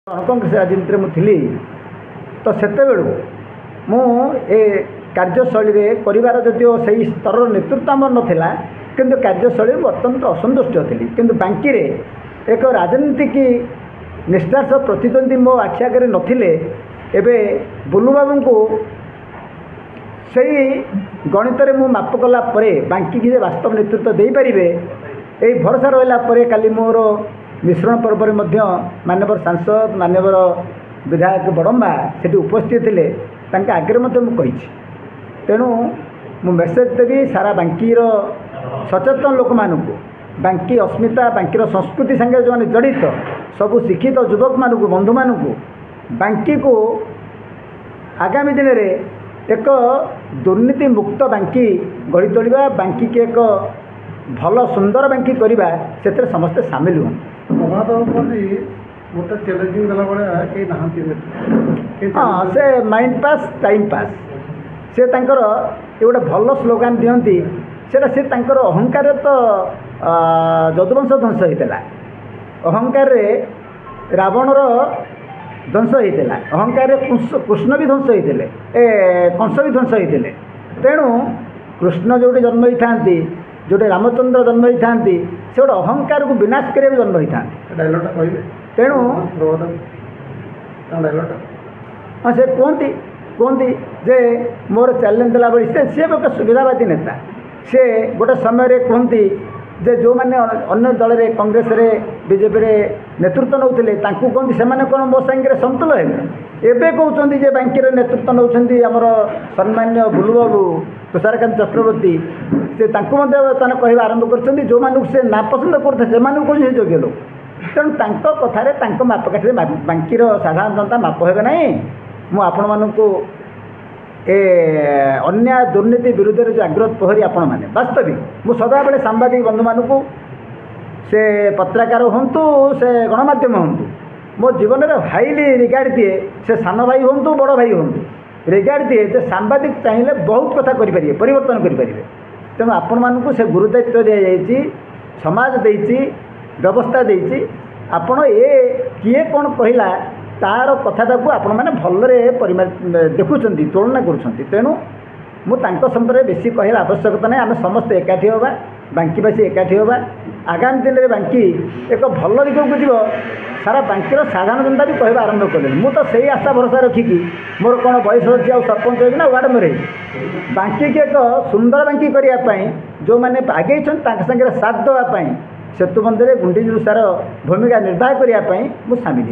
कांग्रेस राजनीति में थी तो सेतेबेलू मु ए कार्यशैली कर जदिव से स्तर नेतृत्व आम नाला किंतु कार्यशैली अत्यंत असंतुष्ट थी किंतु बांकी रे एक राजनीतिक निष्ठार सह प्रतिद्वंदी मो आखि आगे नथिले एबे बुलू बाबू को सही गणित में मु माप कला बांकी की वास्तव नेतृत्व दे पारे यही भरोसा रहा काली मोर मिश्रण पर्व में मानवर सांसद मानवर विधायक बड़म्बा से उपस्थित थे आगे मुझे तेणु मु मेसेज देवी सारा बांकीर सचेतन लोक मानू बांकी अस्मिता बांकीर संस्कृति संगे जो जड़ित सबू शिक्षित युवक मानू बंधु मानू बांकी को आगामी दिन में एक दुर्नीति मुक्त बांकी गढ़ी तोड़ा बांकी के एक भल सुंदर बांकी करवा से समस्ते सामिल हुए। हाँ से माइंड पास टाइम पास से तांकर गोटे भल स्लोगान दिखती से अहंकार तो यदुवंश ध्वंस होता अहंकार रावणर ध्वंस होता अहंकार कृष्ण भी ध्वंस होते कंस भी ध्वंस होते तेणु कृष्ण जो जन्म होता जोटे रामचंद्र जन्म होता से गोटे अहंकार को विनाश करने जन्म होता तेणु हाँ से कहती जे मोर चैलेंज देला बड़ी सी एक सुविधावादी नेता से गोटे समय कहती जे जो मैंने अन्य दल रे कांग्रेस रे बीजेपी रे नेतृत्व नौते कहती से कौन मो सांगे समतुल है एवं कहते जे बांकी नेतृत्व नौकरी आमर सम्मान्य बुलू बाबू तुषारकांत चक्रवर्ती से कहवा आरंभ कर जो मानू से नापसंद करते से योग्य लोग तेणु कथार मापकाठी बांकीर साधारण जनता माप हे ना मु आपण मानू अन्याय दुर्नीति विरुद्ध जो जागृत प्रहरी आपण मैंने वास्तविक मु सदाबले सांबादिक बंधु मानू से पत्रकार हूँ से गणमाध्यम हूँ मो जीवन में हाईली रिगार्ड दिए से सान भाई हूँ बड़ भाई हूँ रिगार्ड दिए जे सांबादिक चाहिए बहुत कथा करें परिवर्तन करें तेणु आपण मानू से गुरुदायित्व दि जाइए समाज देती व्यवस्था देती आपण ए किए कौन कहला तार कथाटा को आपण मैंने भलरे देखुं तुलना कर तेणु मुझे बेसी कहला आवश्यकता नहीं आम समस्त एकाठी होगा बांकीवासी एकाठी होगा आगामी दिन में बांकी एक भल दिग को जीव सारा बांकीर साधारण जनता भी कहवा आरंभ कले मुझे से आशा भरोसा रखिकी मोर कौन बयस अच्छी आ सरपंच होगी ना वार्ड मेरे बांकी के एक सुंदर बांकी करने जो मैंने आगे साथ देवाई सेतुबंधे गुंडीजुसार भूमिका निर्वाह करने मुझे सामिल।